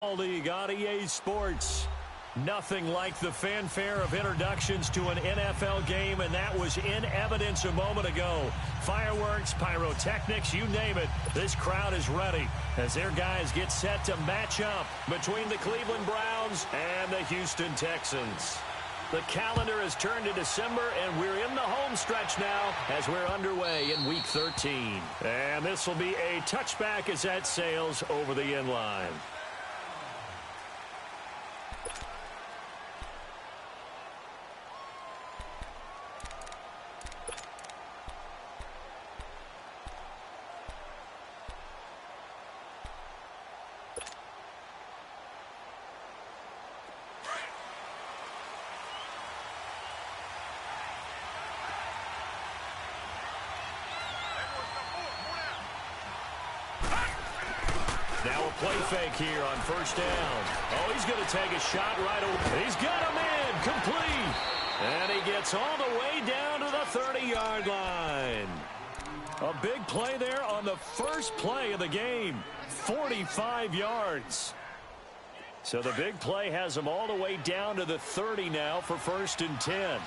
League on EA Sports. Nothing like the fanfare of introductions to an NFL game, and that was in evidence a moment ago. Fireworks, pyrotechnics, you name it. This crowd is ready as their guys get set to match up between the Cleveland Browns and the Houston Texans. The calendar has turned to December, and we're in the home stretch now as we're underway in Week 13. And this will be a touchback as that sails over the end line. Now a play fake here on first down. Oh, he's going to take a shot right away. He's got him in, complete. And he gets all the way down to the 30-yard line. A big play there on the first play of the game. 45 yards. So the big play has him all the way down to the 30 now for 1st and 10.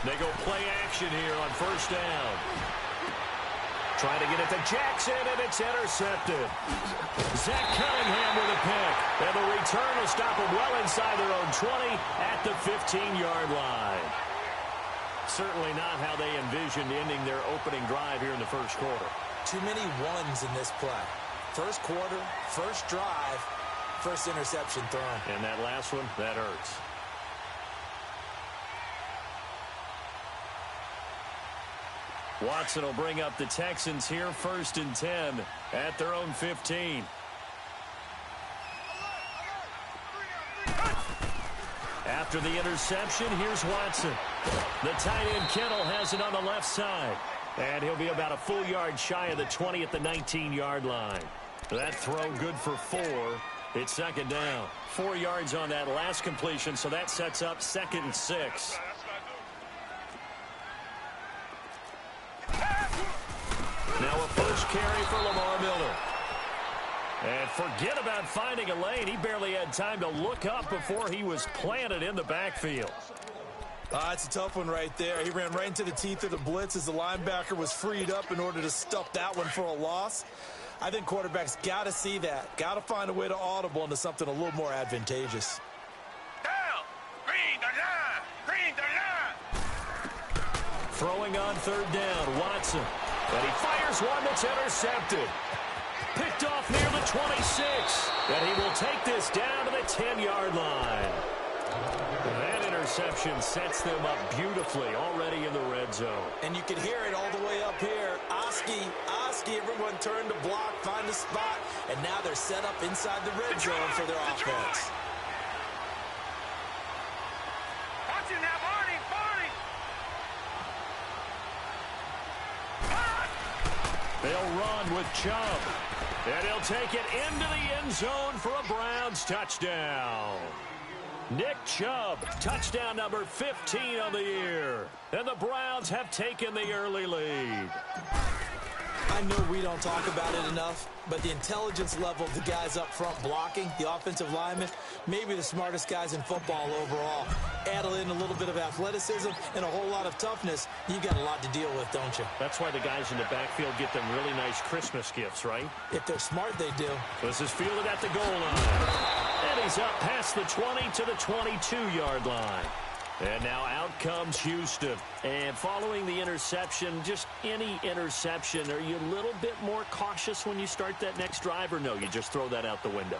They go play action here on first down. Trying to get it to Jackson, and it's intercepted. Zach Cunningham with a pick. And the return will stop them well inside their own 20 at the 15-yard line. Certainly not how they envisioned ending their opening drive here in the first quarter. Too many ones in this play. First quarter, first drive, first interception thrown. And that last one, that hurts. Watson will bring up the Texans here, 1st and 10 at their own 15. After the interception, here's Watson. The tight end Kittle has it on the left side. And he'll be about a full yard shy of the 20 at the 19-yard line. That throw good for 4. It's 2nd down. 4 yards on that last completion, so that sets up 2nd and 6. Now a first carry for Lamar Miller. And forget about finding a lane. He barely had time to look up before he was planted in the backfield. It's a tough one right there. He ran right into the teeth of the blitz as the linebacker was freed up in order to stuff that one for a loss. I think quarterbacks got to see that. Got to find a way to audible into something a little more advantageous. Throwing on 3rd down, Watson. And he fires one that's intercepted. Picked off near the 26. And he will take this down to the 10-yard line. That interception sets them up beautifully already in the red zone. And you can hear it all the way up here. Oski, everyone turned to block, find a spot. And now they're set up inside the red zone for their offense. They'll run with Chubb. And he'll take it into the end zone for a Browns touchdown. Nick Chubb, touchdown number 15 on the year. And the Browns have taken the early lead. I know we don't talk about it enough, but the intelligence level of the guys up front blocking, the offensive linemen, maybe the smartest guys in football overall. Add in a little bit of athleticism and a whole lot of toughness, you got a lot to deal with, don't you? That's why the guys in the backfield get them really nice Christmas gifts, right? If they're smart, they do. This is fielded at the goal line. And he's up past the 20 to the 22-yard line. And now out comes Houston. And following the interception, just any interception, are you a little bit more cautious when you start that next drive, or no, you just throw that out the window?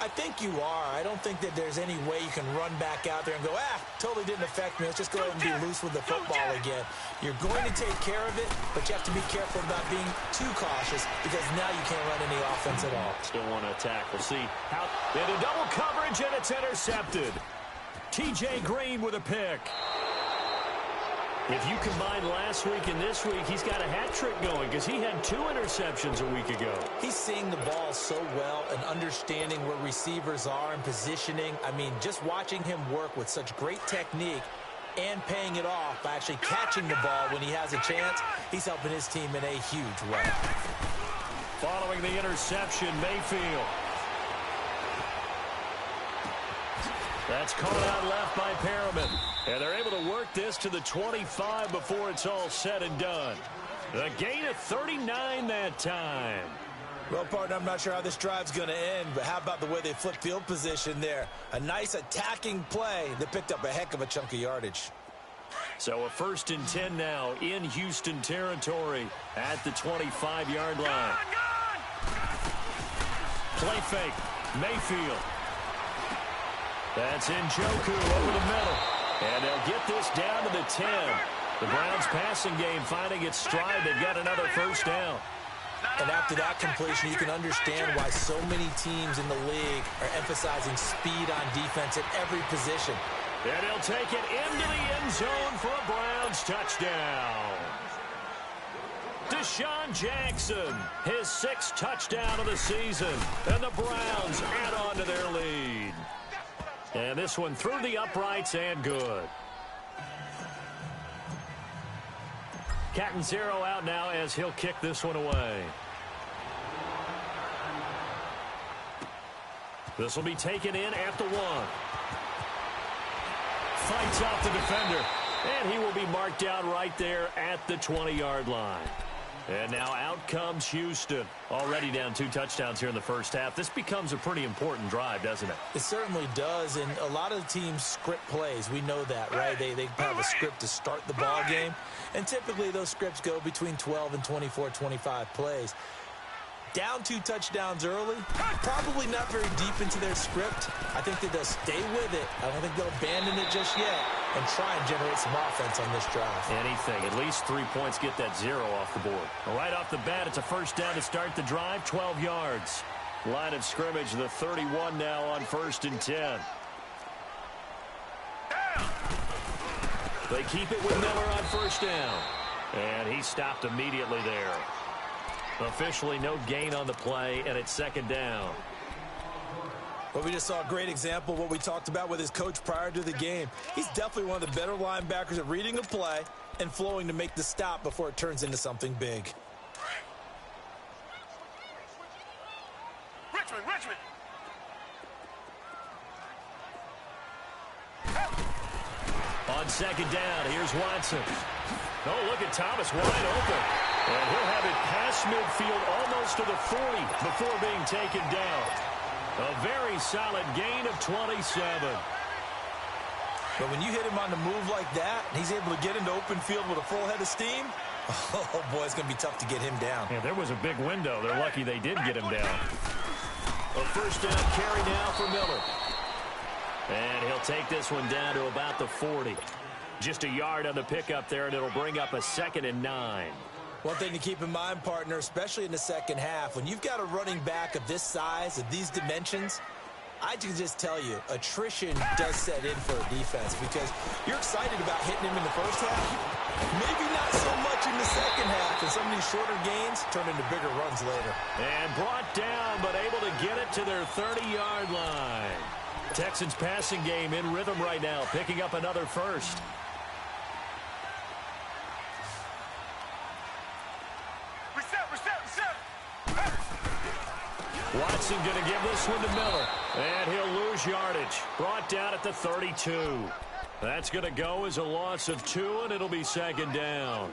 I think you are. I don't think that there's any way you can run back out there and go, totally didn't affect me. Let's just go ahead and be loose with the football again. You're going to take care of it, but you have to be careful about being too cautious because now you can't run any offense at all. Still want to attack. We'll see how. Into double coverage, and it's intercepted. T.J. Green with a pick. If you combine last week and this week, he's got a hat trick going because he had 2 interceptions a week ago. He's seeing the ball so well and understanding where receivers are and positioning. I mean, just watching him work with such great technique, and paying it off by actually catching the ball when he has a chance. He's helping his team in a huge way. Following the interception, Mayfield. That's caught out left by Perriman. And they're able to work this to the 25 before it's all said and done. A gain of 39 that time. Well, partner, I'm not sure how this drive's going to end, but how about the way they flipped field position there? A nice attacking play that picked up a heck of a chunk of yardage. So a 1st and 10 now in Houston territory at the 25-yard line. Play fake. Mayfield. That's Njoku over the middle. And they'll get this down to the 10. The Browns passing game finding its stride. They've got another 1st down. And after that completion, you can understand why so many teams in the league are emphasizing speed on defense at every position. And he'll take it into the end zone for a Browns touchdown. Deshaun Jackson, his 6th touchdown of the season. And the Browns add on to their lead. And this one through the uprights and good. Catanzaro out now as he'll kick this one away. This will be taken in at the 1. Fights off the defender. And he will be marked down right there at the 20-yard line. And now out comes Houston. Already down 2 touchdowns here in the first half. This becomes a pretty important drive, doesn't it? It certainly does, and a lot of teams script plays. We know that, right? They have a script to start the ball game, and typically those scripts go between 12 and 24, 25 plays. Down 2 touchdowns early, probably not very deep into their script. I think that they'll stay with it. I don't think they'll abandon it just yet and try and generate some offense on this drive. Anything. At least 3 points get that 0 off the board. Right off the bat, it's a 1st down to start the drive, 12 yards. Line of scrimmage, the 31 now on 1st and 10. They keep it with Miller on 1st down. And he stopped immediately there. Officially no gain on the play, and it's 2nd down. Well, we just saw a great example of what we talked about with his coach prior to the game. He's definitely one of the better linebackers at reading a play and flowing to make the stop before it turns into something big. Richmond. On 2nd down, here's Watson. Oh, look at Thomas wide open. And he'll have it past midfield almost to the 40 before being taken down. A very solid gain of 27. But when you hit him on the move like that, and he's able to get into open field with a full head of steam, oh, boy, it's going to be tough to get him down. Yeah, there was a big window. They're lucky they did get him down. A 1st down carry now for Miller. And he'll take this one down to about the 40. Just a yard on the pickup there, and it'll bring up a 2nd and 9. One thing to keep in mind, partner, especially in the second half, when you've got a running back of this size, of these dimensions, I can just tell you, attrition does set in for a defense because you're excited about hitting him in the first half. Maybe not so much in the second half, and some of these shorter gains turn into bigger runs later. And brought down, but able to get it to their 30-yard line. Texans passing game in rhythm right now, picking up another 1st. Watson going to give this one to Miller. And he'll lose yardage. Brought down at the 32. That's going to go as a loss of 2, and it'll be 2nd down.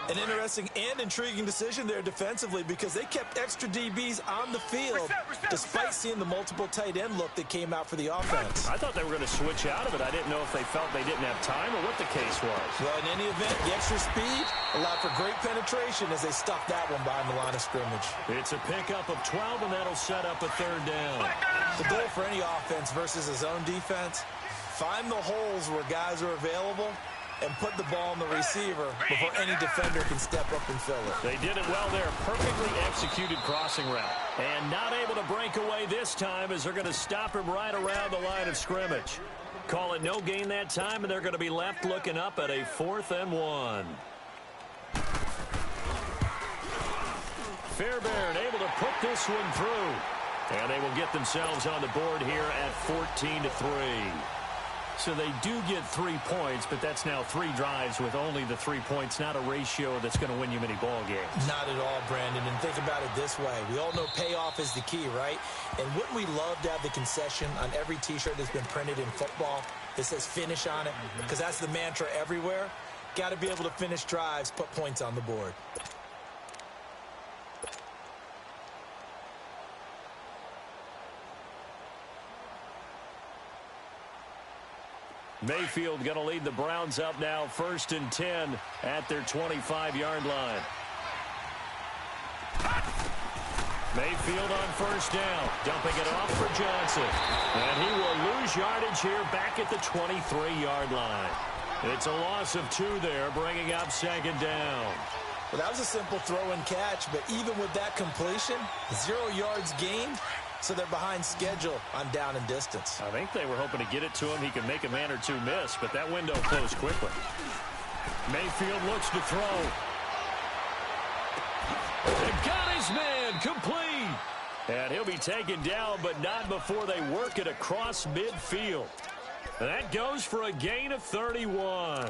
An interesting and intriguing decision there defensively because they kept extra DBs on the field despite seeing the multiple tight end look that came out for the offense. I thought they were going to switch out of it. I didn't know if they felt they didn't have time or what the case was. Well, in any event, the extra speed allowed for great penetration as they stuffed that one behind the line of scrimmage. It's a pickup of 12, and that'll set up a 3rd down. The goal for any offense versus his own defense, find the holes where guys are available and put the ball on the receiver before any defender can step up and fill it. They did it well there. Perfectly executed crossing route. And not able to break away this time as they're going to stop him right around the line of scrimmage. Call it no gain that time, and they're going to be left looking up at a 4th and 1. Fairbairn able to put this one through. And they will get themselves on the board here at 14-3. So they do get 3 points, but that's now 3 drives with only the 3 points, not a ratio that's going to win you many ball games. Not at all, Brandon. And think about it this way. We all know payoff is the key, right? And wouldn't we love to have the concession on every T-shirt that's been printed in football that says finish on it? Because that's the mantra everywhere. Got to be able to finish drives, put points on the board. Mayfield going to lead the Browns up now, 1st and 10 at their 25-yard line. Mayfield on 1st down, dumping it off for Johnson. And he will lose yardage here back at the 23-yard line. It's a loss of 2 there, bringing up 2nd down. Well, that was a simple throw and catch, but even with that completion, 0 yards gained. So they're behind schedule on down and distance. I think they were hoping to get it to him. He could make a man or 2 miss, but that window closed quickly. Mayfield looks to throw. They got his man complete. And he'll be taken down, but not before they work it across midfield. And that goes for a gain of 31.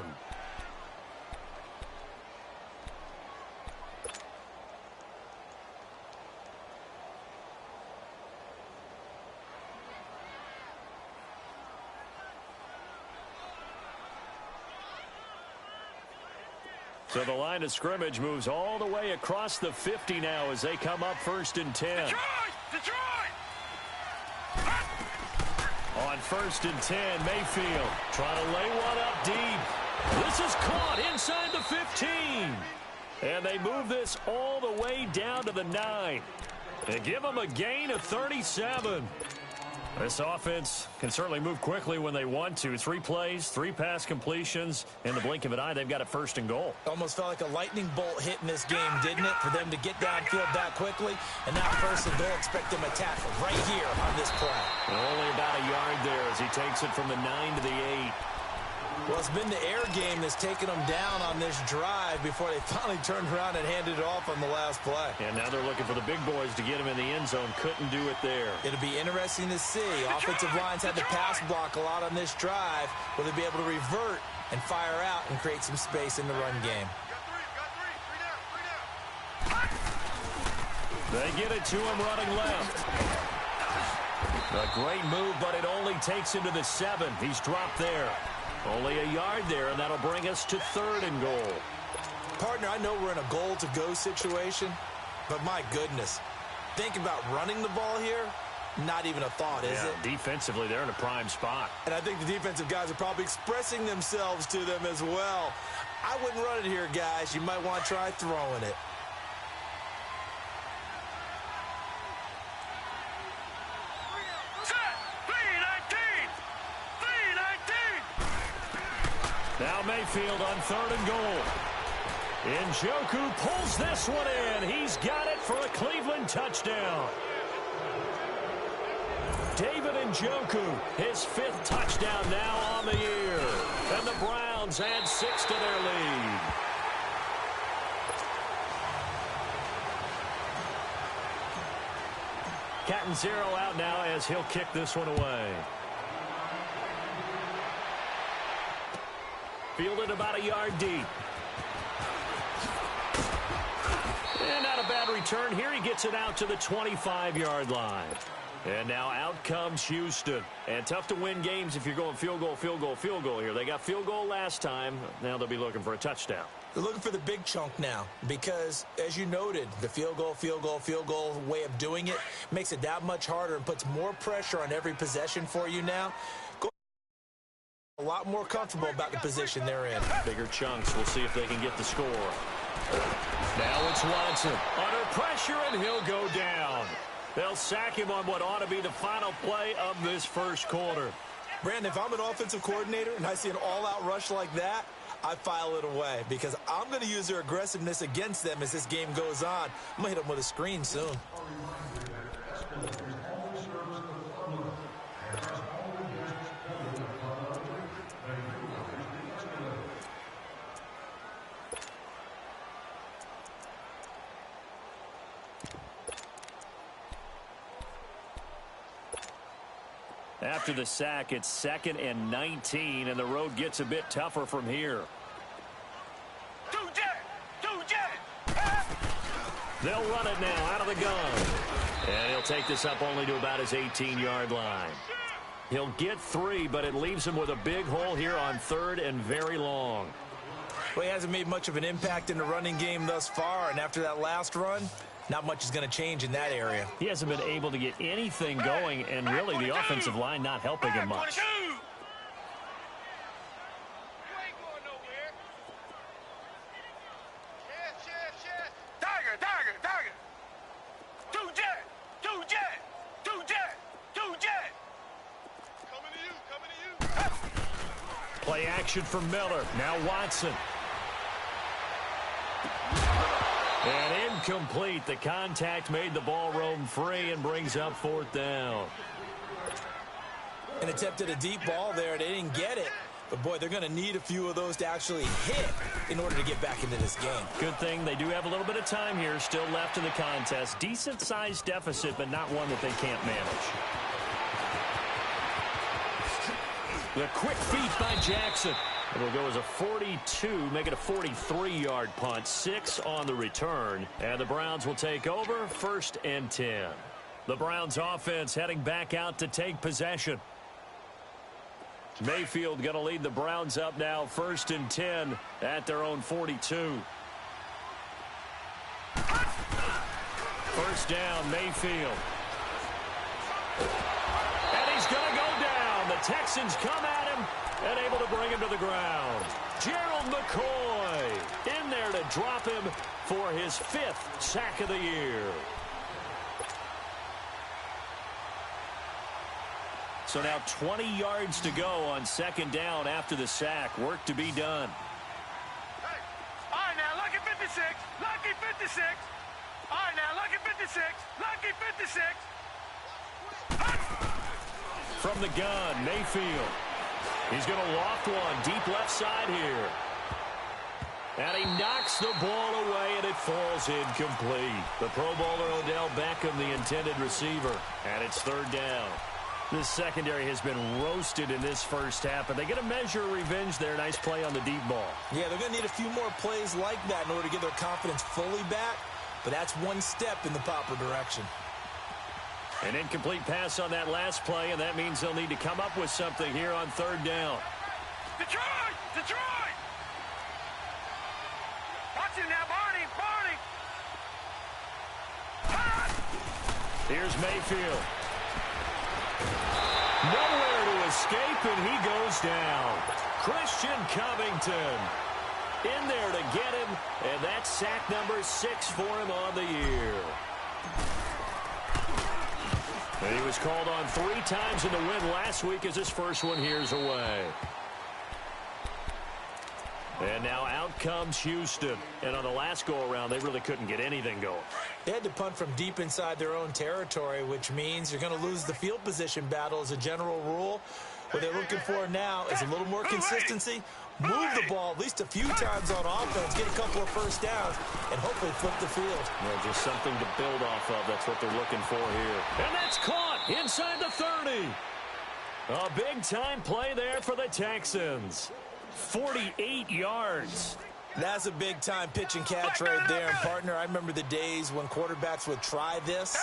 So the line of scrimmage moves all the way across the 50 now as they come up 1st and 10. Detroit! On 1st and 10, Mayfield trying to lay one up deep. This is caught inside the 15. And they move this all the way down to the 9. And give them a gain of 37. This offense can certainly move quickly when they want to. 3 plays, 3 pass completions. In the blink of an eye, they've got it 1st and goal. Almost felt like a lightning bolt hit in this game, didn't it? For them to get downfield that quickly. And now 1st and goal, expect them to tackle right here on this play. And only about a yard there as he takes it from the 9 to the 8. Well, it's been the air game that's taken them down on this drive before they finally turned around and handed it off on the last play. And now they're looking for the big boys to get him in the end zone. Couldn't do it there. It'll be interesting to see. Offensive lines had to pass block a lot on this drive. Will they be able to revert and fire out and create some space in the run game? They get it to him running left. A great move, but it only takes him to the 7. He's dropped there. Only a yard there, and that'll bring us to 3rd and goal. Partner, I know we're in a goal-to-go situation, but my goodness, think about running the ball here. Not even a thought, is it? Defensively, they're in a prime spot. And I think the defensive guys are probably expressing themselves to them as well. I wouldn't run it here, guys. You might want to try throwing it. Now Mayfield on 3rd and goal. Njoku pulls this one in. He's got it for a Cleveland touchdown. David Njoku, his 5th touchdown now on the year. And the Browns add 6 to their lead. Catanzaro out now as he'll kick this one away. Fielded about a yard deep. And not a bad return here. He gets it out to the 25-yard line. And now out comes Houston. And tough to win games if you're going field goal, field goal, field goal here. They got field goal last time. Now they'll be looking for a touchdown. They're looking for the big chunk now because, as you noted, the field goal way of doing it makes it that much harder and puts more pressure on every possession for you now. A lot more comfortable about the position they're in. Bigger chunks. We'll see if they can get the score. Now it's Watson under pressure, and he'll go down. They'll sack him on what ought to be the final play of this 1st quarter. Brandon, if I'm an offensive coordinator and I see an all-out rush like that, I file it away because I'm going to use their aggressiveness against them as this game goes on. I'm going to hit them with a screen soon. After the sack, it's 2nd and 19, and the road gets a bit tougher from here. They'll run it now out of the gun. And he'll take this up only to about his 18-yard line. He'll get 3, but it leaves him with a big hole here on 3rd and very long. Well, he hasn't made much of an impact in the running game thus far, and after that last run, not much is going to change in that area. He hasn't been able to get anything going, and really the offensive line not helping him much. Play action from Miller. Now Watson. And incomplete. The contact made the ball roam free and brings up 4th down. An attempt at a deep ball there. They didn't get it. But, boy, they're going to need a few of those to actually hit in order to get back into this game. Good thing they do have a little bit of time here still left in the contest. Decent-sized deficit, but not one that they can't manage. The quick feet by Jackson. It'll go as a 42, make it a 43-yard punt. 6 on the return. And the Browns will take over 1st and 10. The Browns offense heading back out to take possession. Mayfield going to lead the Browns up now 1st and 10 at their own 42. First down, Mayfield. And he's going to go down. The Texans come at him and able to bring him to the ground. Gerald McCoy in there to drop him for his 5th sack of the year. So now 20 yards to go on 2nd down after the sack. Work to be done. Hey. All right, now, lucky 56. Lucky 56. All right, now, lucky 56. Lucky 56. From the gun, Mayfield. He's going to loft one deep left side here. And he knocks the ball away, and it falls incomplete. The Pro Bowler Odell Beckham, the intended receiver. And it's 3rd down. This secondary has been roasted in this first half, but they get a measure of revenge there. Nice play on the deep ball. Yeah, they're going to need a few more plays like that in order to get their confidence fully back, but that's one step in the proper direction. An incomplete pass on that last play, and that means they'll need to come up with something here on 3rd down. Detroit! Detroit! Watch it now, Barney! Barney! Here's Mayfield. Nowhere to escape, and he goes down. Christian Covington in there to get him, and that's sack number 6 for him on the year. And he was called on 3 times in the win last week as his first one here's away. And now out comes Houston. And on the last go-around, they really couldn't get anything going. They had to punt from deep inside their own territory, which means you're going to lose the field position battle as a general rule. What they're looking for now is a little more consistency, move the ball at least a few times on offense, get a couple of first downs, and hopefully flip the field. Well, just something to build off of. That's what they're looking for here. And that's caught inside the 30. A big-time play there for the Texans. 48 yards. That's a big-time pitch and catch right there. And, partner, I remember the days when quarterbacks would try this.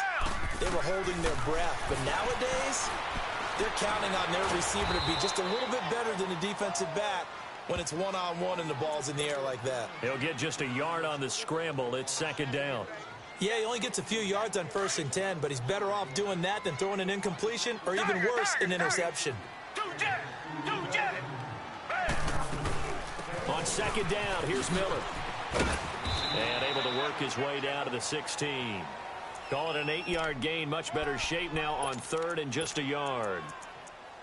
They were holding their breath. But nowadays, they're counting on their receiver to be just a little bit better than the defensive back when it's one-on-one and the ball's in the air like that. He'll get just a yard on the scramble. It's 2nd down. Yeah, he only gets a few yards on 1st and 10, but he's better off doing that than throwing an incompletion or even worse, an interception. On 2nd down, here's Miller. And able to work his way down to the 16. Call it an 8-yard gain. Much better shape now on 3rd and just a yard.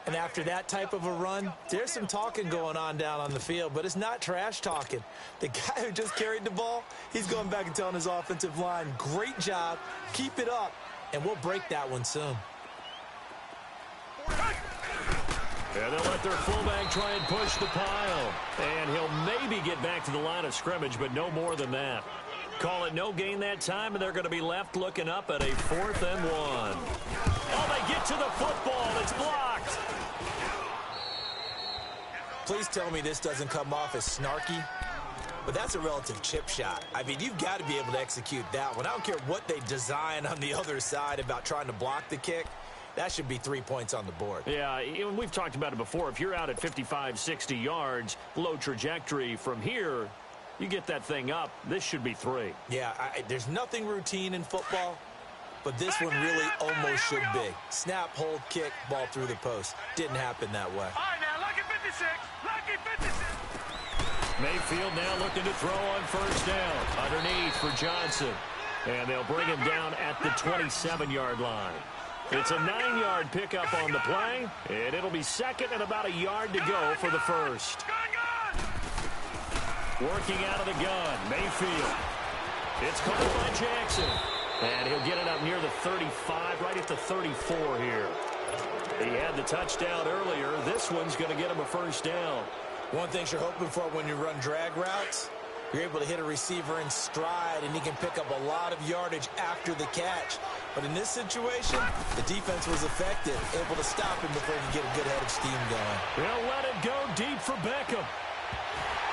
And after that type of a run, there's some talking going on down on the field, but it's not trash talking. The guy who just carried the ball, he's going back and telling his offensive line, great job, keep it up, and we'll break that one soon. Yeah, they'll let their fullback try and push the pile. And he'll maybe get back to the line of scrimmage, but no more than that. Call it no gain that time, and they're going to be left looking up at a 4th and 1. Oh, they get to the football. It's blocked. Please tell me this doesn't come off as snarky. But that's a relative chip shot. I mean, you've got to be able to execute that one. I don't care what they design on the other side about trying to block the kick. That should be 3 points on the board. Yeah, we've talked about it before. If you're out at 55, 60 yards, low trajectory from here, you get that thing up, this should be 3. Yeah, there's nothing routine in football, but this one really almost should be. Snap, hold, kick, ball through the post. Didn't happen that way. All right, now, lucky 56. Lucky 56. Mayfield now looking to throw on first down. Underneath for Johnson. And they'll bring him down at the 27-yard line. It's a 9-yard pickup on the play, and it'll be second and about a yard to go for the first. Working out of the gun, Mayfield. It's caught by Jackson. And he'll get it up near the 35, right at the 34 here. He had the touchdown earlier. This one's going to get him a first down. One thing you're hoping for when you run drag routes, you're able to hit a receiver in stride, and he can pick up a lot of yardage after the catch. But in this situation, the defense was effective, able to stop him before he could get a good head of steam going. They'll let it go deep for Beckham.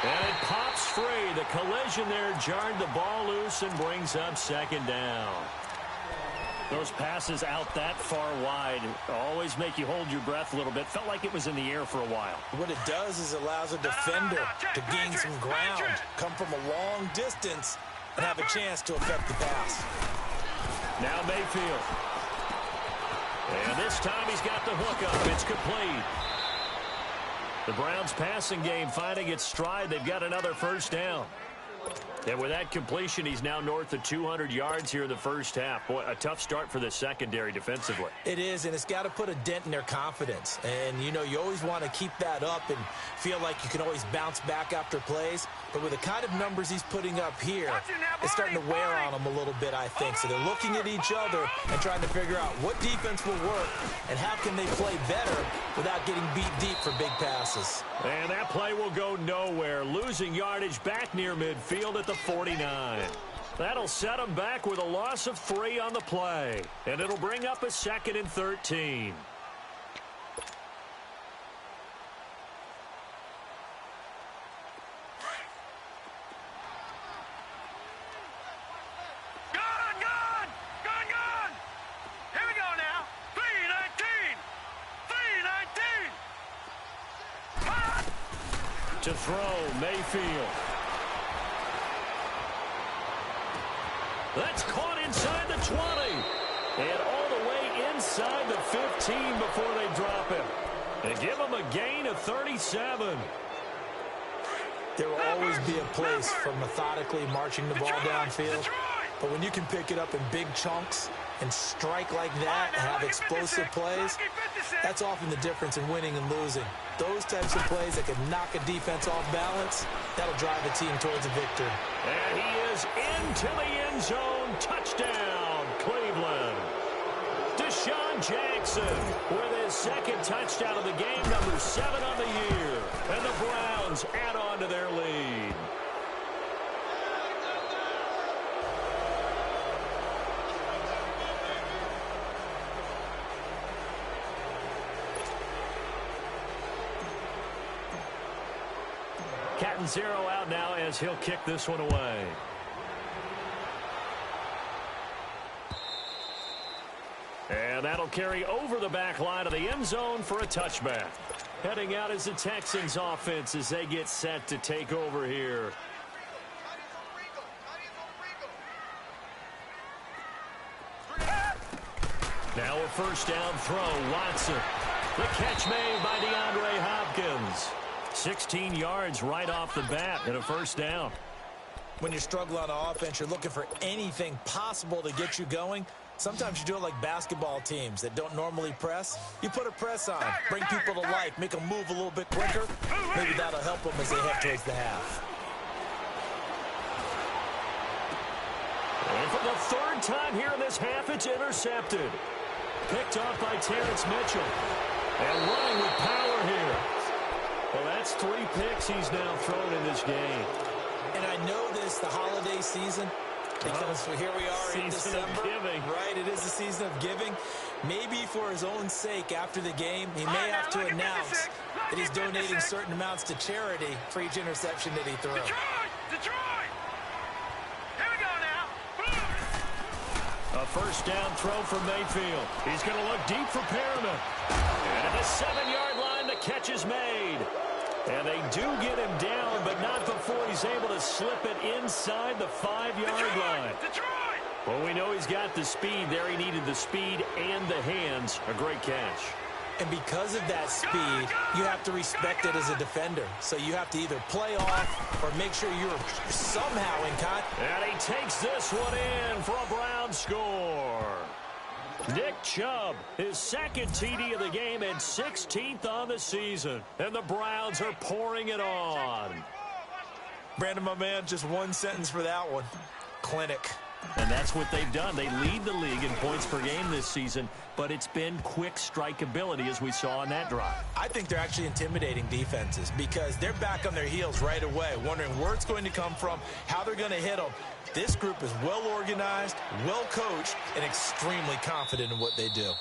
And it pops free. The collision there jarred the ball loose and brings up second down. Those passes out that far wide always make you hold your breath a little bit. Felt like it was in the air for a while. What it does is allows a defender to gain some ground, come from a long distance, and have a chance to affect the pass. Now Mayfield. And this time he's got the hook up. It's complete. The Browns passing game finding its stride. They've got another first down. And with that completion, he's now north of 200 yards here in the first half. Boy, a tough start for the secondary defensively. It is, and it's got to put a dent in their confidence. And, you know, you always want to keep that up and feel like you can always bounce back after plays. But with the kind of numbers he's putting up here, it's starting to wear on them a little bit, I think. So they're looking at each other and trying to figure out what defense will work and how can they play better without getting beat deep for big passes. And that play will go nowhere. Losing yardage back near midfield at the 49. That'll set them back with a loss of 3 on the play. And it'll bring up a 2nd and 13. Here we go now. 3-19. 3-19. To throw, Mayfield. That's caught inside the 20. And all the way inside the 15 before they drop him. And give him a gain of 37. There will always be a place for methodically marching the ball downfield. But when you can pick it up in big chunks and strike like that and have explosive plays, that's often the difference in winning and losing. Those types of plays that can knock a defense off balance, that'll drive the team towards a victory. And he is into the end zone. Touchdown, Cleveland. Deshaun Jackson with his 2nd touchdown of the game, number 7 on the year. And the Browns add on to their lead. Cat and 0 out now as he'll kick this one away. And that'll carry over the back line of the end zone for a touchback. Heading out is the Texans offense as they get set to take over here. Now a first down throw, Watson. The catch made by DeAndre Hopkins. 16 yards right off the bat and a first down. When you struggle on offense, you're looking for anything possible to get you going. Sometimes you do it like basketball teams that don't normally press. You put a press on, bring people to life, make them move a little bit quicker. Maybe that'll help them as they head towards the half. And for the 3rd time here in this half, it's intercepted. Picked off by Terrence Mitchell. And running with power here. Well, that's 3 picks he's now thrown in this game. And I know this, the holiday season, because here we are in December. Right, it is the season of giving. Maybe for his own sake, after the game, he may have to announce that he's donating certain amounts to charity for each interception that he throws. Detroit! Here we go now. A first down throw from Mayfield. He's going to look deep for Perriman. And at the 7-yard line, the catch is made. And they do get him down, but not before he's able to slip it inside the 5-yard line. Detroit! Well, we know he's got the speed there. He needed the speed and the hands. A great catch. And because of that speed, you have to respect it as a defender. So you have to either play off or make sure you're somehow in contact. And he takes this one in for a Brown score. Nick Chubb, his second TD of the game and 16th on the season. And the Browns are pouring it on. Brandon, my man, just one sentence for that one. Clinic. And that's what they've done. They lead the league in points per game this season, but it's been quick strikeability as we saw on that drive. I think they're actually intimidating defenses because they're back on their heels right away, wondering where it's going to come from, how they're going to hit them. This group is well organized, well coached, and extremely confident in what they do.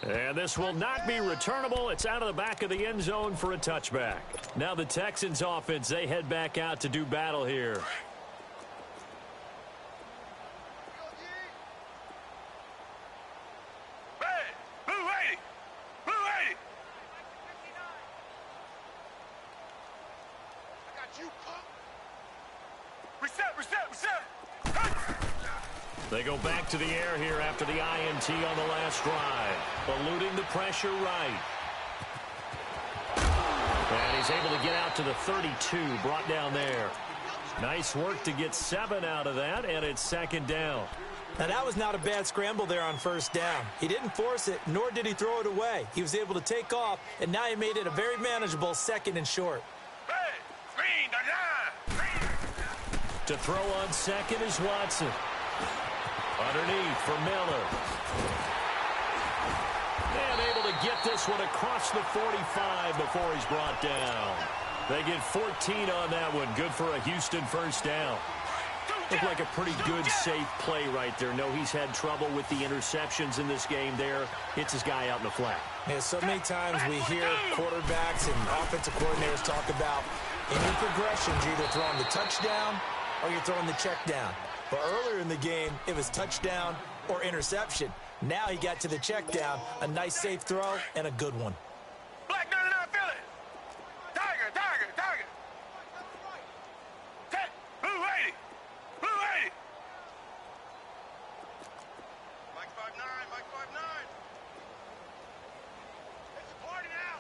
And this will not be returnable. It's out of the back of the end zone for a touchback. Now the Texans offense, they head back out to do battle here. They go back to the air here after the INT on the last drive. Eluding the pressure right. And he's able to get out to the 32, brought down there. Nice work to get 7 out of that, and it's second down. Now, that was not a bad scramble there on first down. He didn't force it, nor did he throw it away. He was able to take off, and now he made it a very manageable second and short. To throw on second is Watson. Underneath for Miller. And able to get this one across the 45 before he's brought down. They get 14 on that one. Good for a Houston first down. Looked like a pretty good, safe play right there. No, he's had trouble with the interceptions in this game there. Hits his guy out in the flat. Yeah, so many times we hear quarterbacks and offensive coordinators talk about in your progressions, you're either throwing the touchdown or you're throwing the check down. But earlier in the game, it was touchdown or interception. Now he got to the check down, a nice safe throw, and a good one. Black 99 Philly. Tiger. Blue 80. Mike 5'9". It's a party now.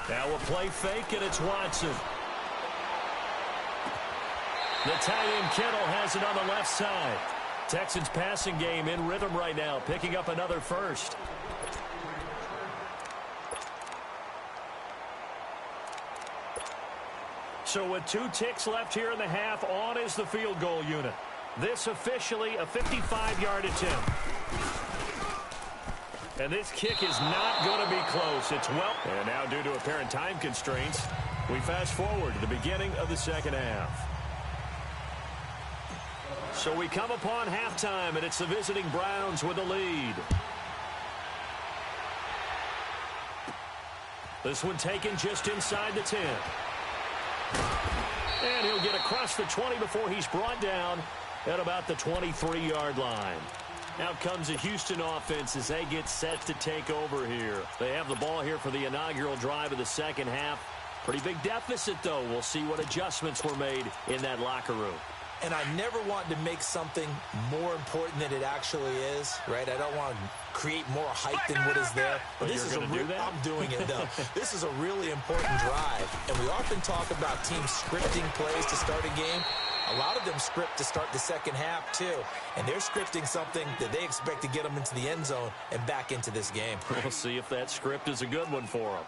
Now a play fake, and it's Watson. The tight end Kittle has it on the left side. Texans passing game in rhythm right now, picking up another first. So with 2 ticks left here in the half, on is the field goal unit. This officially a 55-yard attempt. And this kick is not going to be close. It's well. And now due to apparent time constraints, we fast forward to the beginning of the second half. So we come upon halftime, and it's the visiting Browns with the lead. This one taken just inside the 10. And he'll get across the 20 before he's brought down at about the 23-yard line. Out comes the Houston offense as they get set to take over here. They have the ball here for the inaugural drive of the second half. Pretty big deficit, though. We'll see what adjustments were made in that locker room. And I never want to make something more important than it actually is, right? I don't want to create more hype than what is there. But this is I'm doing it, though. This is a really important drive. And we often talk about teams scripting plays to start a game. A lot of them script to start the second half, too. And they're scripting something that they expect to get them into the end zone and back into this game. We'll see if that script is a good one for them.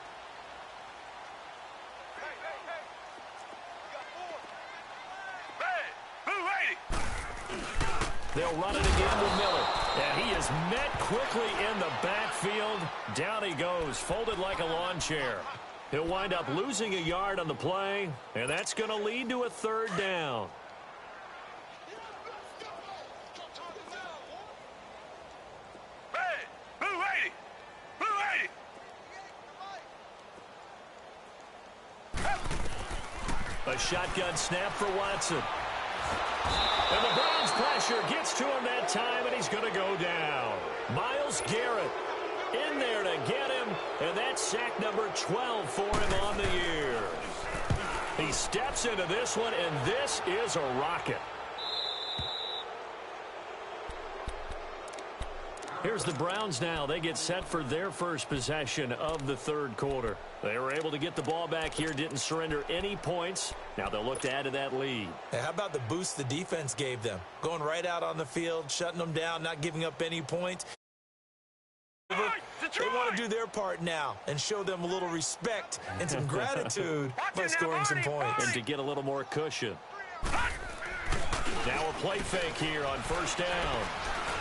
They'll run it again with Miller. And he is met quickly in the backfield. Down he goes, folded like a lawn chair. He'll wind up losing a yard on the play, and that's going to lead to a third down. Hey, blue 80. Blue 80. A shotgun snap for Watson. And the Browns pressure gets to him that time, and he's going to go down. Myles Garrett in there to get him, and that's sack number 12 for him on the year. He steps into this one, and this is a rocket. Here's the Browns now. They get set for their first possession of the third quarter. They were able to get the ball back here, didn't surrender any points. Now they'll look to add to that lead. Hey, how about the boost the defense gave them? Going right out on the field, shutting them down, not giving up any points. They want to do their part now and show them a little respect and some gratitude by scoring some points. And to get a little more cushion. Now a play fake here on first down.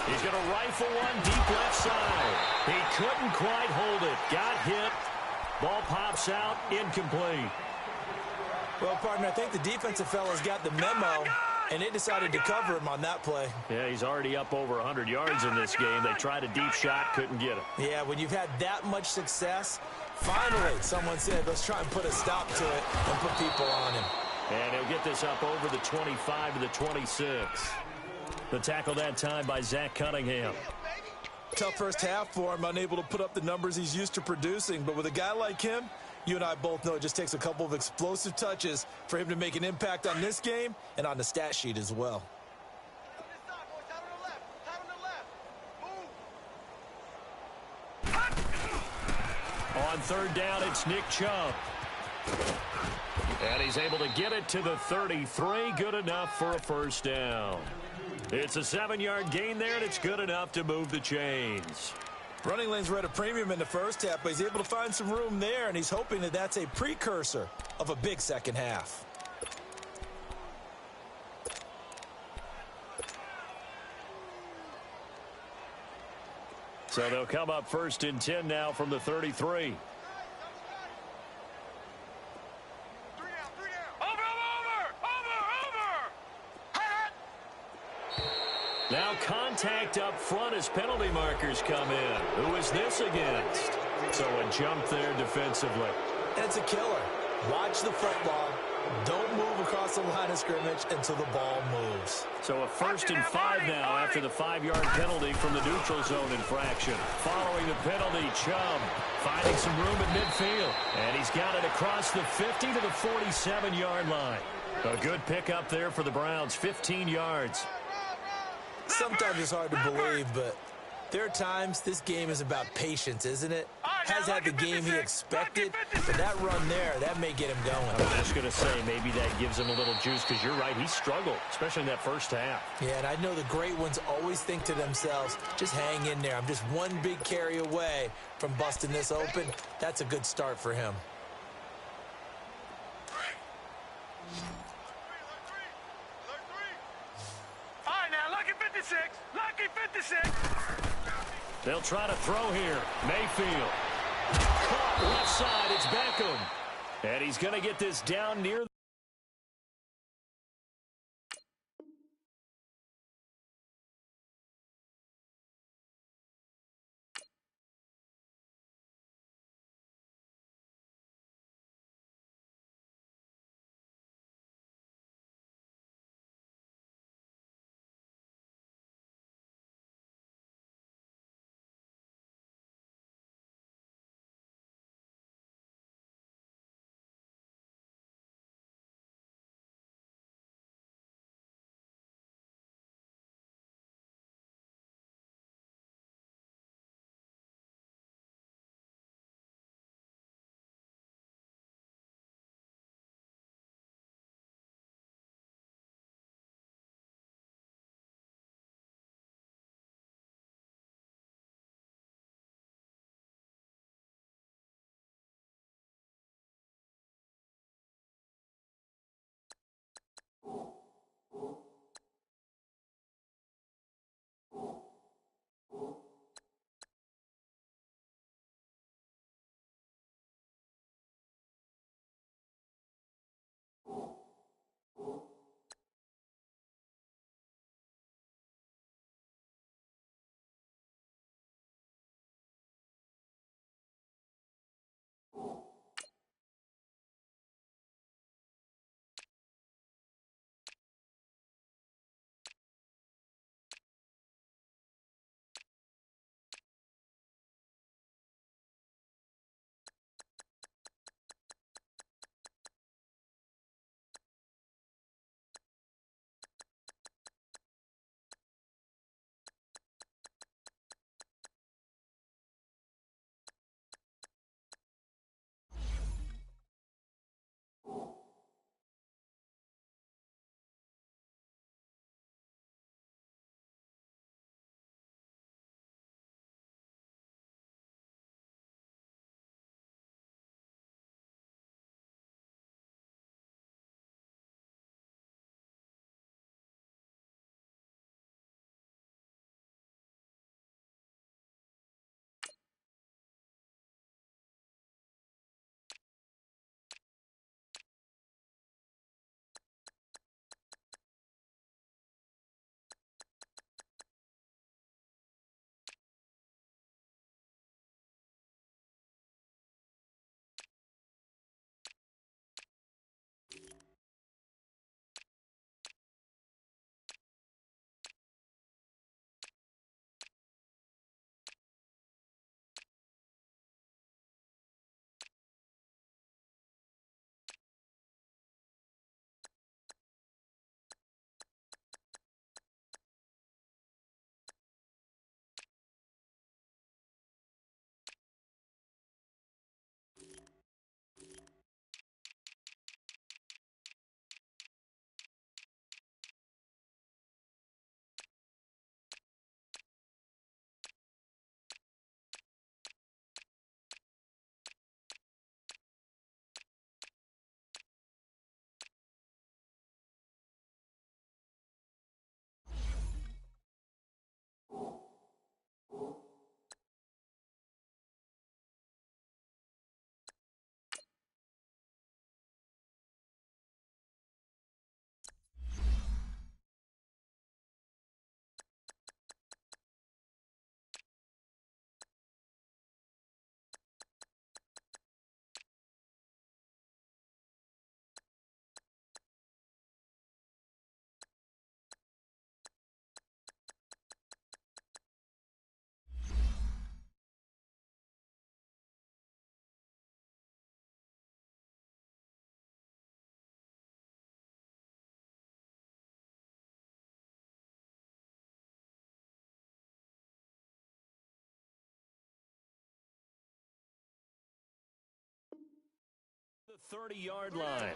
He's going to rifle one deep left side. He couldn't quite hold it. Got hit. Ball pops out. Incomplete. Well, partner, I think the defensive fellas got the memo, and they decided to cover him on that play. Yeah, he's already up over 100 yards in this game. They tried a deep shot, couldn't get it. Yeah, when you've had that much success, finally someone said, let's try and put a stop to it and put people on him. And he'll get this up over the 25 to the 26. The tackle that time by Zach Cunningham. Tough first half for him, unable to put up the numbers he's used to producing. But with a guy like him, you and I both know it just takes a couple of explosive touches for him to make an impact on this game and on the stat sheet as well. On third down, it's Nick Chubb. And he's able to get it to the 33. Good enough for a first down. It's a 7-yard gain there, and it's good enough to move the chains. Running lanes were at a premium in the first half, but he's able to find some room there, and he's hoping that that's a precursor of a big second half. So they'll come up first and 10 now from the 33. Now contact up front as penalty markers come in. Who is this against? So a jump there defensively. And it's a killer. Watch the football. Don't move across the line of scrimmage until the ball moves. So a 1st and 5 now after the 5-yard penalty from the neutral zone infraction. Following the penalty, Chubb finding some room at midfield. And he's got it across the 50 to the 47-yard line. A good pickup there for the Browns, 15 yards. Sometimes it's hard to believe, but there are times this game is about patience, isn't it? Has had the game he expected, but that run there, that may get him going. I was just going to say, maybe that gives him a little juice, because you're right, he struggled, especially in that first half. Yeah, and I know the great ones always think to themselves, just hang in there. I'm just one big carry away from busting this open. That's a good start for him. Lucky 56. They'll try to throw here. Mayfield. Caught left side. It's Beckham. And he's going to get this down near the 30-yard line.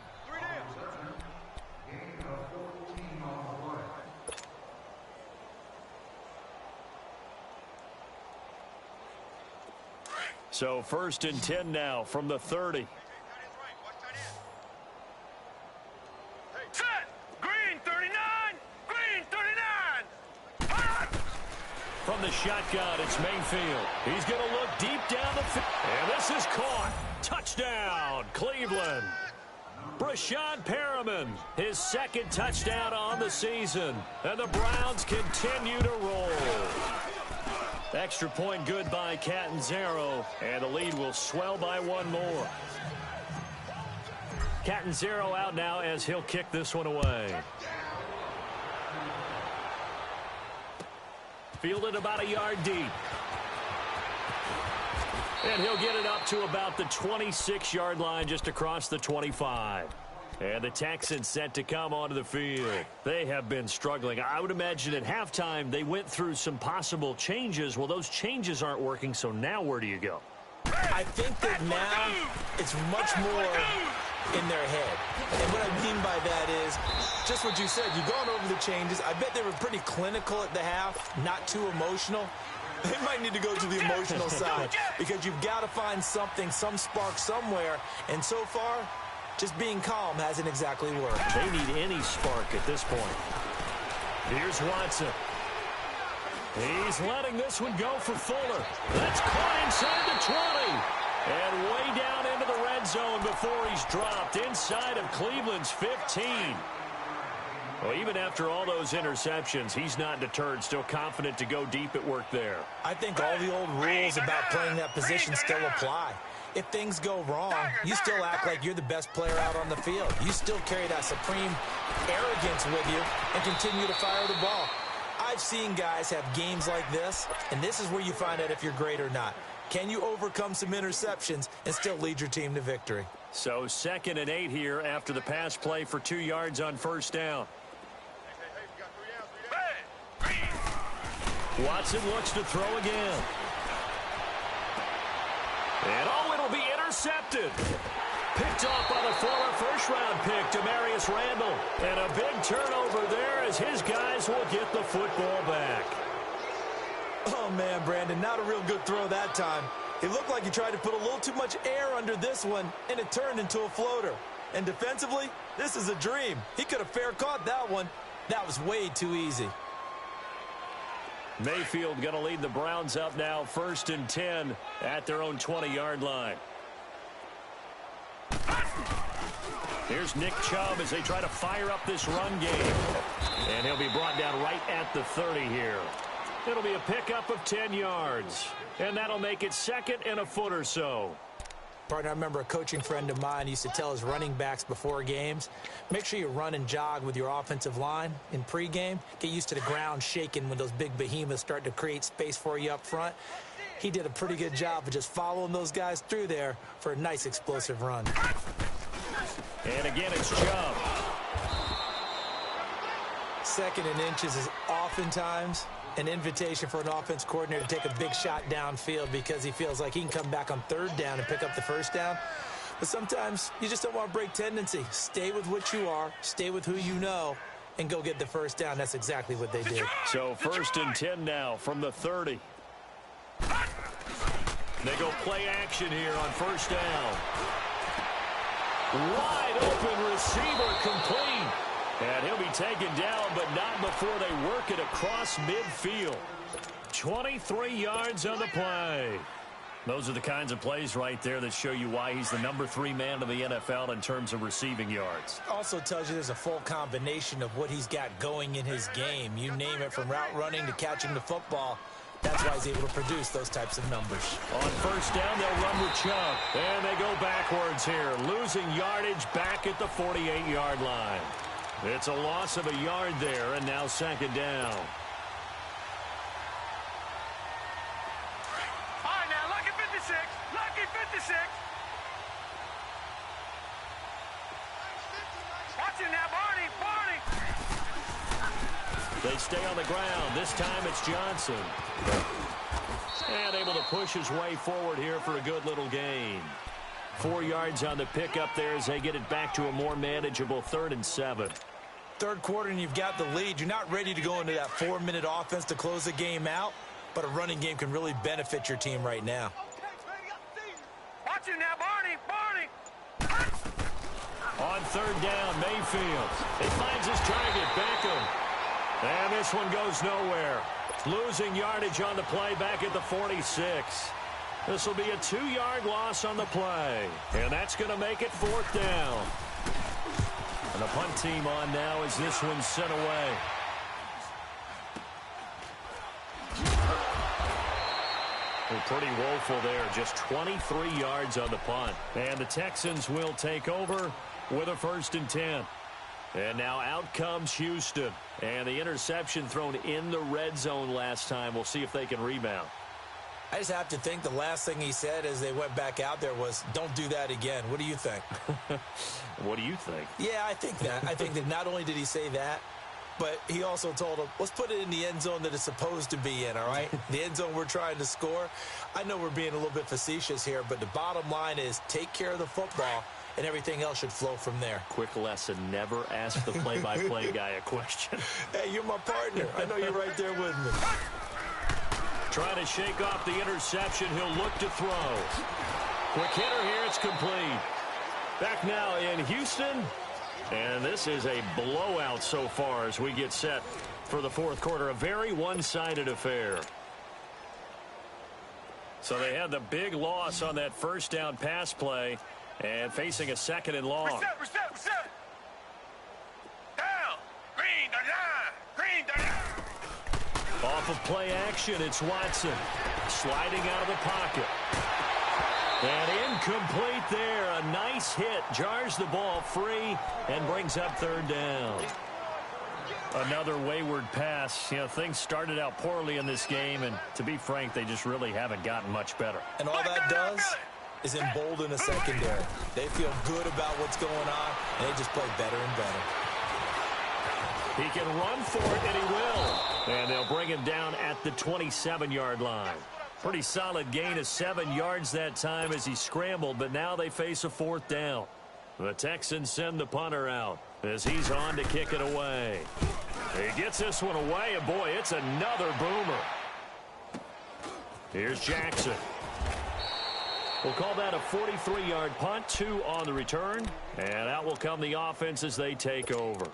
So 1st and 10 now from the 30. Set! Green 39! Green 39! From the shotgun, it's Mayfield. He's going to look deep down the field. And this is caught. Touchdown, Cleveland. Brashad Perriman, his 2nd touchdown on the season. And the Browns continue to roll. Extra point good by Catanzaro, and the lead will swell by 1 more. Catanzaro out now as he'll kick this one away. Fielded about a yard deep. And he'll get it up to about the 26-yard line, just across the 25. And the Texans set to come onto the field. They have been struggling. I would imagine at halftime they went through some possible changes. Well, those changes aren't working, so now where do you go? I think that now it's much more in their head. And what I mean by that is just what you said. You've gone over the changes. I bet they were pretty clinical at the half, not too emotional. They might need to go to the emotional side because you've got to find something, some spark somewhere. And so far, just being calm hasn't exactly worked. They need any spark at this point. Here's Watson. He's letting this one go for Fuller. That's caught inside the 20. And way down into the red zone before he's dropped inside of Cleveland's 15. Well, even after all those interceptions, he's not deterred, still confident to go deep at work there. I think all the old rules about playing that position still apply. If things go wrong, you still act like you're the best player out on the field. You still carry that supreme arrogance with you and continue to fire the ball. I've seen guys have games like this, and this is where you find out if you're great or not. Can you overcome some interceptions and still lead your team to victory? So 2nd and 8 here after the pass play for 2 yards on 1st down. Watson looks to throw again. And it'll be intercepted. Picked off by the former first-round pick, Demarius Randall. And a big turnover there as his guys will get the football back. Oh, man, Brandon, not a real good throw that time. It looked like he tried to put a little too much air under this one, and it turned into a floater. And defensively, this is a dream. He could have fair caught that one. That was way too easy. Mayfield going to lead the Browns up now, 1st and 10 at their own 20-yard line. Here's Nick Chubb as they try to fire up this run game. And he'll be brought down right at the 30 here. It'll be a pickup of 10 yards. And that'll make it 2nd and a foot or so. Partner, I remember a coaching friend of mine used to tell his running backs before games, make sure you run and jog with your offensive line in pregame. Get used to the ground shaking when those big behemoths start to create space for you up front. He did a pretty good job of just following those guys through there for a nice explosive run. And again, it's Chubb. 2nd and inches is oftentimes an invitation for an offense coordinator to take a big shot downfield because he feels like he can come back on 3rd down and pick up the 1st down. But sometimes you just don't want to break tendency. Stay with what you are, stay with who you know, and go get the 1st down. That's exactly what they did. So 1st and 10 now from the 30. They go play action here on 1st down. Wide open receiver complete. And he'll be taken down, but not before they work it across midfield. 23 yards on the play. Those are the kinds of plays right there that show you why he's the number 3 man in the NFL in terms of receiving yards. Also tells you there's a full combination of what he's got going in his game. You name it, from route running to catching the football. That's why he's able to produce those types of numbers. On 1st down, they'll run with Chubb. And they go backwards here, losing yardage back at the 48-yard line. It's a loss of a yard there, and now 2nd down. All right, now, lucky 56. Lucky 56. Watch it now, Barney. They stay on the ground. This time it's Johnson. And able to push his way forward here for a good little gain. 4 yards on the pickup there as they get it back to a more manageable 3rd and 7. Third quarter and you've got the lead. You're not ready to go into that 4-minute offense to close the game out, but a running game can really benefit your team right now. Watch it now, Barney. On 3rd down, Mayfield. He finds his target, Beckham. And this one goes nowhere. Losing yardage on the play back at the 46. This will be a 2-yard loss on the play. And that's going to make it 4th down. And the punt team on now as this one's sent away. Well, pretty woeful there. Just 23 yards on the punt. And the Texans will take over with a 1st and 10. And now out comes Houston. And the interception thrown in the red zone last time. We'll see if they can rebound. I just have to think the last thing he said as they went back out there was, don't do that again. What do you think? What do you think? Yeah, I think that. I think that not only did he say that, but he also told them, let's put it in the end zone that it's supposed to be in, all right? The end zone we're trying to score. I know we're being a little bit facetious here, but the bottom line is take care of the football, and everything else should flow from there. Quick lesson, never ask the play-by-play guy a question. Hey, you're my partner. I know you're right there with me. Trying to shake off the interception. He'll look to throw. Quick hitter here. It's complete. Back now in Houston. And this is a blowout so far as we get set for the 4th quarter. A very one-sided affair. So they had the big loss on that 1st down pass play and facing a 2nd and long. Reset. Down. Green, the line. Off of play action, it's Watson. Sliding out of the pocket. And incomplete there. A nice hit. Jars the ball free and brings up 3rd down. Another wayward pass. You know, things started out poorly in this game, and to be frank, they just really haven't gotten much better. And all that does is embolden a secondary. They feel good about what's going on, and they just play better and better. He can run for it, and he will. And they'll bring him down at the 27-yard line. Pretty solid gain of 7 yards that time as he scrambled, but now they face a 4th down. The Texans send the punter out as he's on to kick it away. He gets this one away, and boy, it's another boomer. Here's Jackson. We'll call that a 43-yard punt, 2 on the return, and out will come the offense as they take over.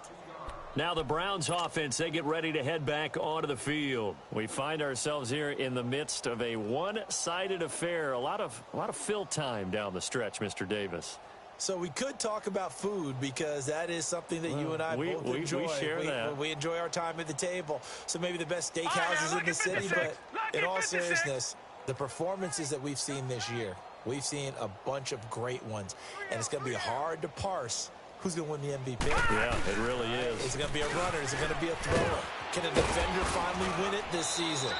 Now the Browns offense, they get ready to head back onto the field. We find ourselves here in the midst of a one-sided affair. A lot of fill time down the stretch, Mr. Davis. So we could talk about food because that is something that you and I both enjoy. We share that. We enjoy our time at the table. So maybe the best steakhouses in the city, but in all seriousness, the performances that we've seen this year, we've seen a bunch of great ones. And it's going to be hard to parse who's going to win the MVP. Yeah, it really is. Is it going to be a runner? Is it going to be a thrower? Can a defender finally win it this season?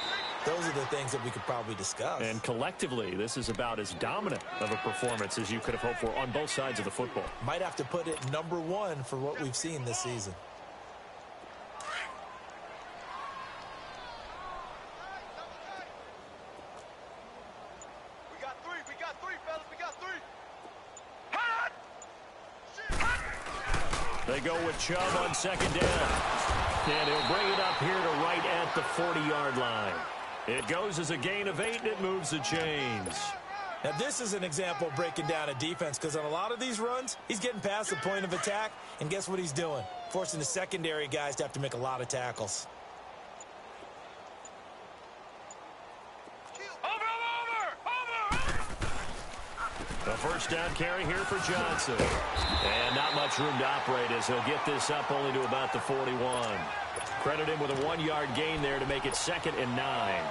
Those are the things that we could probably discuss. And collectively, this is about as dominant of a performance as you could have hoped for on both sides of the football. Might have to put it number 1 for what we've seen this season. We got three, fellas. We got 3. They go with Chubb on 2nd down. And he'll bring it up here to right at the 40-yard line. It goes as a gain of 8, and it moves the chains. Now, this is an example of breaking down a defense because on a lot of these runs, he's getting past the point of attack, and guess what he's doing? Forcing the secondary guys to have to make a lot of tackles. A 1st down carry here for Johnson. And not much room to operate as he'll get this up only to about the 41. Credit him with a 1-yard gain there to make it 2nd and 9.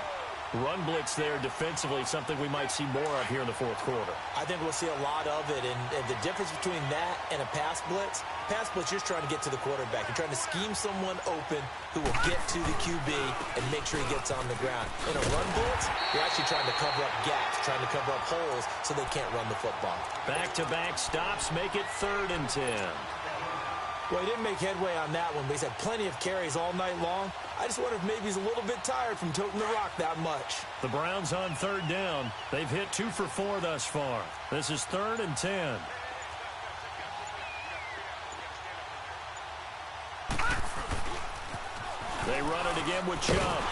Run blitz there defensively, something we might see more of here in the 4th quarter. I think we'll see a lot of it, and the difference between that and a pass blitz, you're trying to get to the quarterback. You're trying to scheme someone open who will get to the QB and make sure he gets on the ground. In a run blitz, you're actually trying to cover up gaps, trying to cover up holes so they can't run the football. Back-to-back stops make it 3rd and 10. Well, he didn't make headway on that one, but he's had plenty of carries all night long. I just wonder if maybe he's a little bit tired from toting the rock that much. The Browns on third down. They've hit 2 for 4 thus far. This is 3rd and 10. They run it again with Chubb.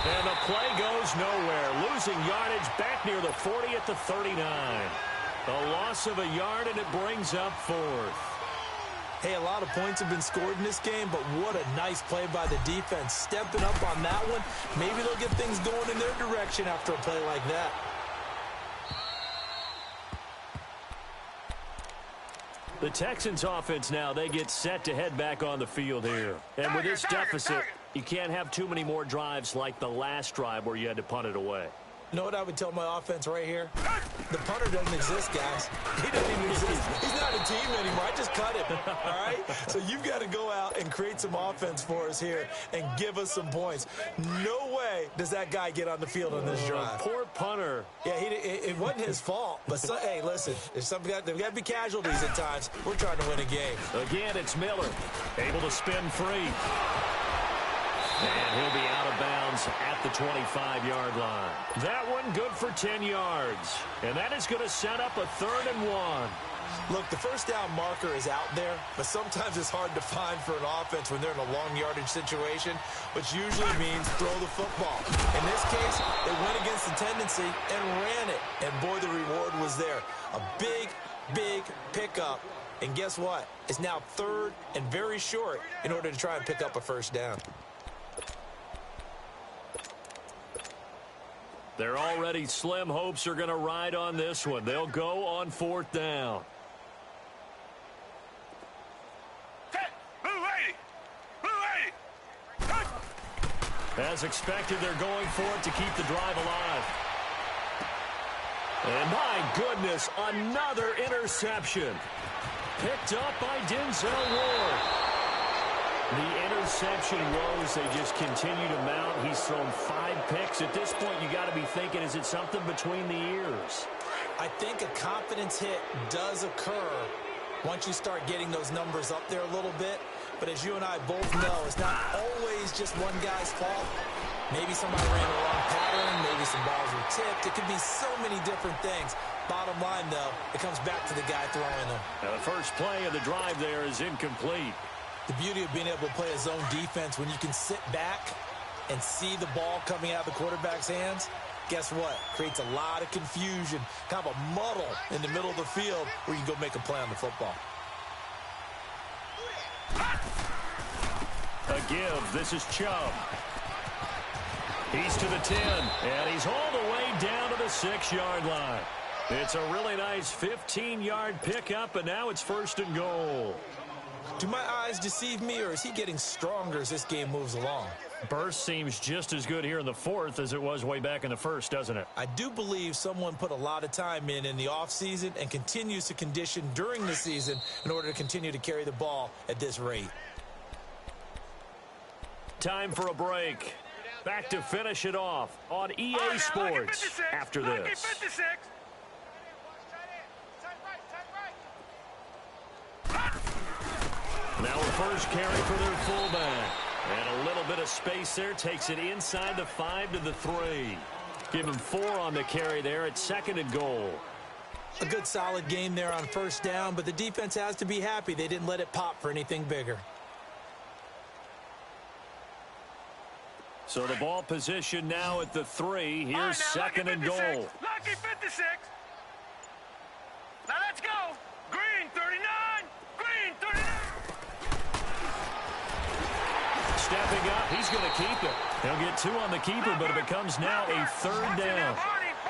And the play goes nowhere. Losing yardage back near the 40 at the 39. A loss of a yard, and it brings up 4th. Hey, a lot of points have been scored in this game, but what a nice play by the defense. Stepping up on that one, maybe they'll get things going in their direction after a play like that. The Texans offense now, they get set to head back on the field here. And with this deficit, you can't have too many more drives like the last drive where you had to punt it away. You know what I would tell my offense right here? The punter doesn't exist, guys. He doesn't even exist. He's not a team anymore. I just cut him, all right? So you've got to go out and create some offense for us here and give us some points. No way does that guy get on the field on this drive. Poor punter. Yeah, it wasn't his fault. But, hey, listen, there's got to be casualties at times. We're trying to win a game. Again, it's Miller, able to spin free. And he'll be out of bounds at the 25-yard line. That one good for 10 yards. And that is going to set up a 3rd and 1. Look, the first down marker is out there, but sometimes it's hard to find for an offense when they're in a long yardage situation, which usually means throw the football. In this case, they went against the tendency and ran it. And, boy, the reward was there. A big, big pickup. And guess what? It's now 3rd and very short in order to try and pick up a first down. They're already slim hopes are going to ride on this one. They'll go on 4th down. As expected, they're going for it to keep the drive alive. And my goodness, another interception. Picked up by Denzel Ward. The interception woes, they just continue to mount. He's thrown 5 picks. At this point, you got to be thinking, is it something between the ears? I think a confidence hit does occur once you start getting those numbers up there a little bit. But as you and I both know, it's not always just one guy's fault. Maybe somebody ran a wrong pattern. Maybe some balls were tipped. It could be so many different things. Bottom line, though, it comes back to the guy throwing them. Now, the first play of the drive there is incomplete. The beauty of being able to play a zone defense when you can sit back and see the ball coming out of the quarterback's hands, guess what? Creates a lot of confusion, kind of a muddle in the middle of the field where you can go make a play on the football. A give. This is Chubb. He's to the 10, and he's all the way down to the 6-yard line. It's a really nice 15-yard pickup, and now it's 1st and goal. Do my eyes deceive me, or is he getting stronger as this game moves along? Burst seems just as good here in the 4th as it was way back in the 1st, doesn't it? I do believe someone put a lot of time in the offseason and continues to condition during the season in order to continue to carry the ball at this rate. Time for a break. Back to finish it off on EA Sports after this. Now a first carry for their fullback. And a little bit of space there. Takes it inside the 5 to the 3. Give him 4 on the carry there at 2nd and goal. A good solid game there on first down, but the defense has to be happy they didn't let it pop for anything bigger. So the ball position now at the 3. Here's 2nd and goal. Lucky 56. Now let's go. Green 39. Green 39. Stepping up, he's going to keep it. He'll get 2 on the keeper, but it becomes now a 3rd down.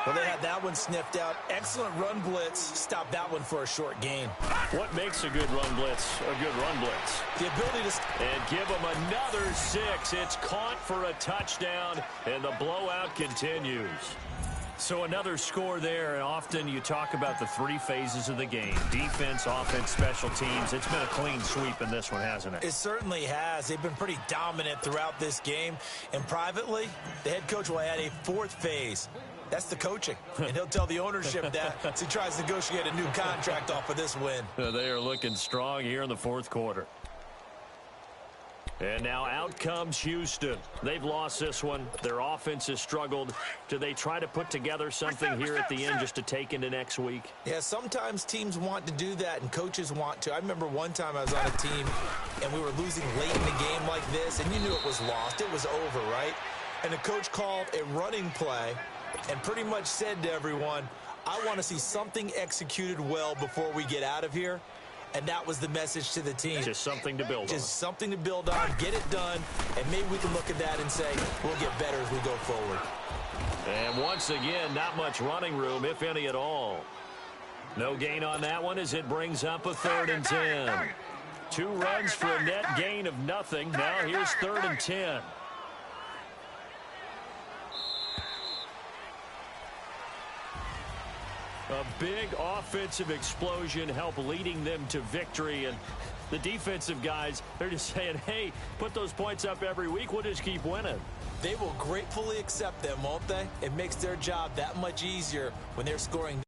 Well, they had that one sniffed out. Excellent run blitz. Stop that one for a short gain. What makes a good run blitz a good run blitz? The ability to... And give him another 6. It's caught for a touchdown, and the blowout continues. So another score there, and often you talk about the 3 phases of the game. Defense, offense, special teams. It's been a clean sweep in this one, hasn't it? It certainly has. They've been pretty dominant throughout this game. And privately, the head coach will add a 4th phase. That's the coaching. And he'll tell the ownership that as he tries to negotiate a new contract off of this win. They are looking strong here in the 4th quarter. And now out comes Houston. They've lost this one. Their offense has struggled. Do they try to put together something here at the end just to take into next week? Yeah, sometimes teams want to do that and coaches want to. I remember one time I was on a team and we were losing late in the game like this, and you knew it was lost. It was over, right? And the coach called a running play and pretty much said to everyone, I want to see something executed well before we get out of here. And that was the message to the team. Just something to build on. Just something to build on, get it done, and maybe we can look at that and say, we'll get better as we go forward. And once again, not much running room, if any at all. No gain on that one as it brings up a 3rd and 10. 2 runs for a net gain of nothing. Now here's 3rd and 10. A big offensive explosion helped leading them to victory. And the defensive guys, they're just saying, hey, put those points up every week. We'll just keep winning. They will gratefully accept them, won't they? It makes their job that much easier when they're scoring.